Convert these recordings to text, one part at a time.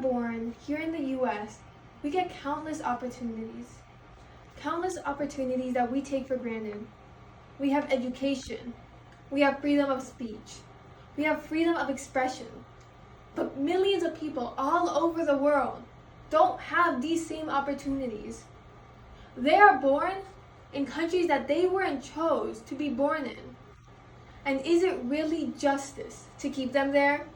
born here in the US, we get countless opportunities that we take for granted. We have education, we have freedom of speech, we have freedom of expression. But millions of people all over the world don't have these same opportunities. They are born in countries that they weren't chose to be born in. And is it really justice to keep them there?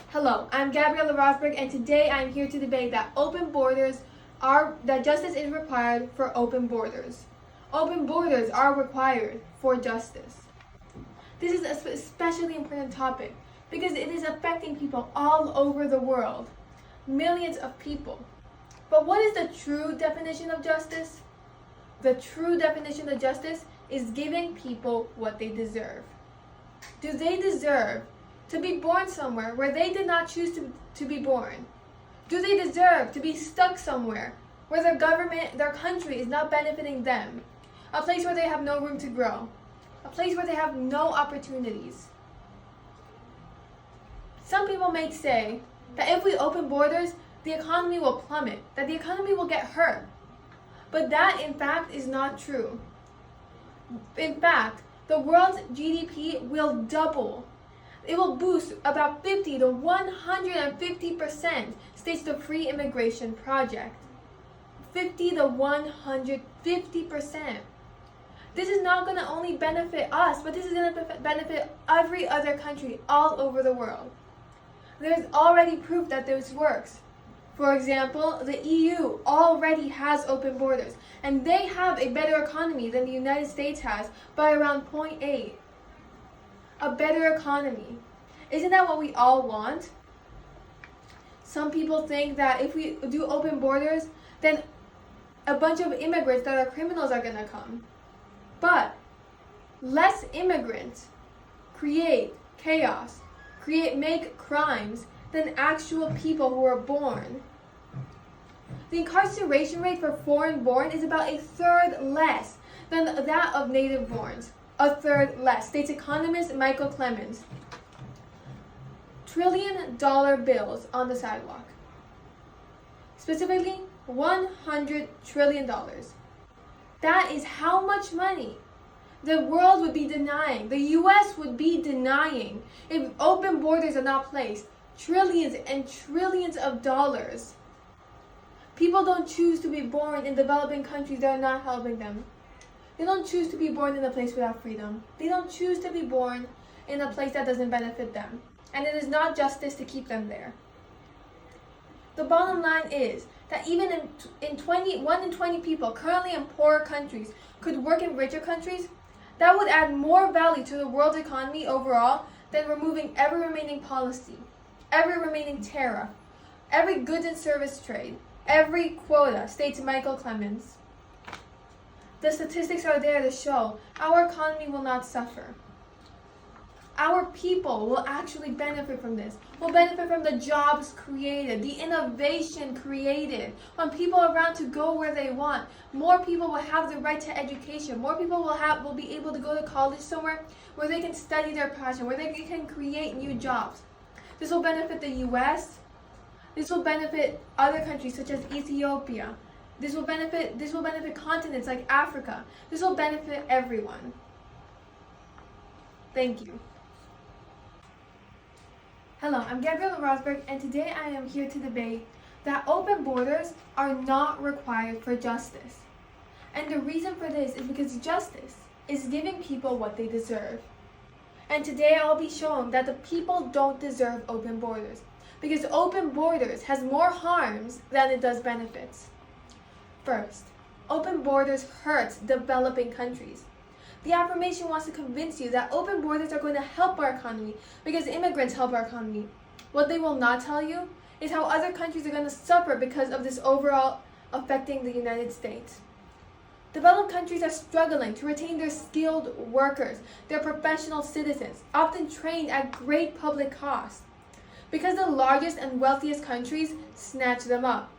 Hello, I'm Gabriella Rothberg, and today I'm here to debate that justice is required for open borders. Open borders are required for justice. This is an especially important topic because it is affecting people all over the world, millions of people. But what is the true definition of justice? The true definition of justice is giving people what they deserve. Do they deserve to be born somewhere where they did not choose to be born? Do they deserve to be stuck somewhere where their government, their country is not benefiting them? A place where they have no room to grow. A place where they have no opportunities. Some people may say that if we open borders, the economy will plummet, that the economy will get hurt. But that, in fact, is not true. In fact, the world's GDP will double. It will boost about 50 to 150%, states the Free Immigration Project. 50 to 150%. This is not going to only benefit us, but this is going to benefit every other country all over the world. There's already proof that this works. For example, the EU already has open borders, and they have a better economy than the United States has by around 0.8. A better economy. Isn't that what we all want? Some people think that if we do open borders, then a bunch of immigrants that are criminals are going to come. But less immigrants create chaos, make crimes than actual people who are born. The incarceration rate for foreign-born is about a third less than that of native-borns. A third less, states economist Michael Clemens. $1 trillion bills on the sidewalk. Specifically, $100 trillion. That is how much money the world would be denying, the US would be denying, if open borders are not placed. Trillions and trillions of dollars. People don't choose to be born in developing countries that are not helping them. They don't choose to be born in a place without freedom. They don't choose to be born in a place that doesn't benefit them. And it is not justice to keep them there. The bottom line is that even in 1 in 20 people currently in poorer countries could work in richer countries, that would add more value to the world's economy overall than removing every remaining policy, every remaining tariff, every goods and service trade, every quota, states Michael Clemens. The statistics are there to show our economy will not suffer. Our people will actually benefit from this. Will benefit from the jobs created, the innovation created. When people are around to go where they want, more people will have the right to education. More people will be able to go to college somewhere where they can study their passion, where they can create new jobs. This will benefit the US. This will benefit other countries such as Ethiopia. This will benefit continents like Africa. This will benefit everyone. Thank you. Hello, I'm Gabriella Rothberg, and today I am here to debate that open borders are not required for justice. And the reason for this is because justice is giving people what they deserve. And today I'll be showing that the people don't deserve open borders, because open borders has more harms than it does benefits. First, open borders hurts developing countries. The affirmation wants to convince you that open borders are going to help our economy because immigrants help our economy. What they will not tell you is how other countries are going to suffer because of this overall affecting the United States. Developed countries are struggling to retain their skilled workers, their professional citizens, often trained at great public cost, because the largest and wealthiest countries snatch them up.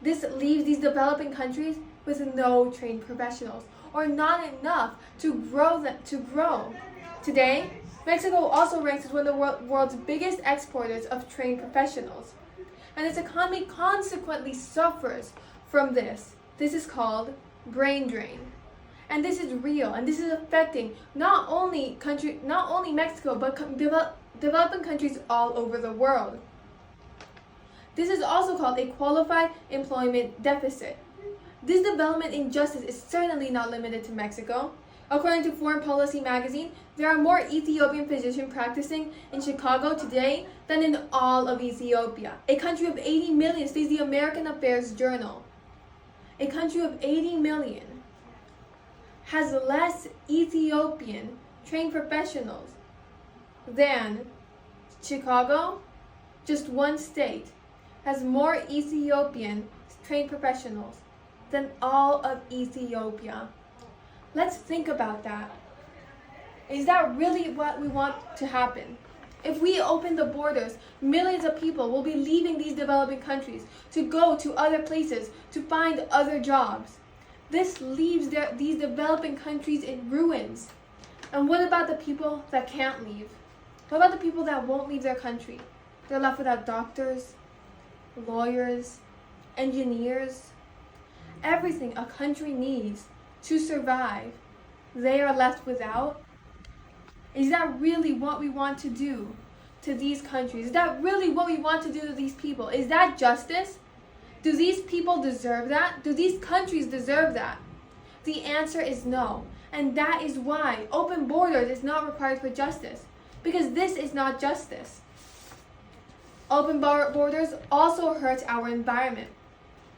This leaves these developing countries with no trained professionals, or not enough to grow. Today, Mexico also ranks as one of the world's biggest exporters of trained professionals. and its economy consequently suffers from this. This is called brain drain. And this is real, and this is affecting not only Mexico, but developing countries all over the world. This is also called a qualified employment deficit. This development injustice is certainly not limited to Mexico. According to Foreign Policy magazine, there are more Ethiopian physicians practicing in Chicago today than in all of Ethiopia. A country of 80 million, states the American Affairs Journal. A country of 80 million has less Ethiopian trained professionals than Chicago. Just one state has more Ethiopian trained professionals than all of Ethiopia. Let's think about that. Is that really what we want to happen? If we open the borders, millions of people will be leaving these developing countries to go to other places to find other jobs. This leaves these developing countries in ruins. And what about the people that can't leave? What about the people that won't leave their country? They're left without doctors, lawyers, engineers, everything a country needs to survive. They are left without. Is that really what we want to do to these countries? Is that really what we want to do to these people? Is that justice? Do these people deserve that? Do these countries deserve that? The answer is no. And that is why open borders is not required for justice. Because this is not justice. Open borders also hurts our environment.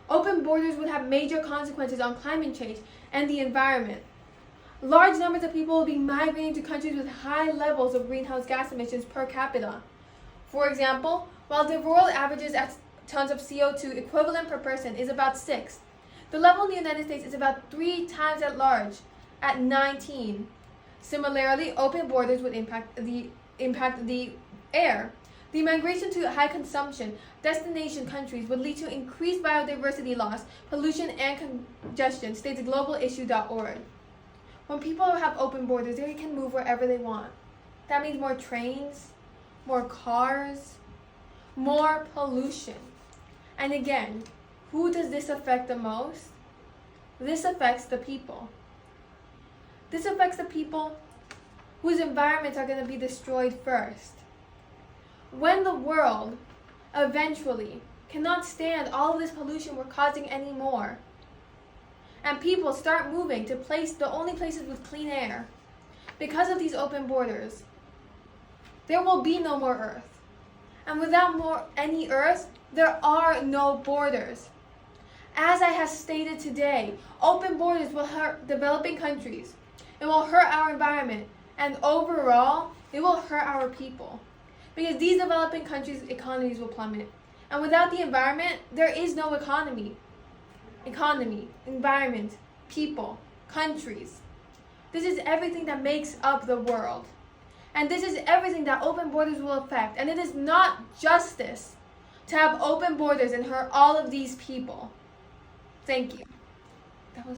Open borders would have major consequences on climate change and the environment. Large numbers of people will be migrating to countries with high levels of greenhouse gas emissions per capita. For example, while the world averages at tons of CO2 equivalent per person is about 6, the level in the United States is about 3 times as large, at 19. Similarly, open borders would impact the air. The migration to high consumption destination countries would lead to increased biodiversity loss, pollution, and congestion, states globalissue.org. When people have open borders, they can move wherever they want. That means more trains, more cars, more pollution. And again, who does this affect the most? This affects the people. This affects the people whose environments are going to be destroyed first. When the world eventually cannot stand all of this pollution we're causing anymore, and people start moving to the only places with clean air, because of these open borders, there will be no more Earth. And without any Earth, there are no borders. As I have stated today, open borders will hurt developing countries. It will hurt our environment. And overall, it will hurt our people. Because these developing countries' economies will plummet. And without the environment, there is no economy. Economy, environment, people, countries. This is everything that makes up the world. And this is everything that open borders will affect. And it is not justice to have open borders and hurt all of these people. Thank you.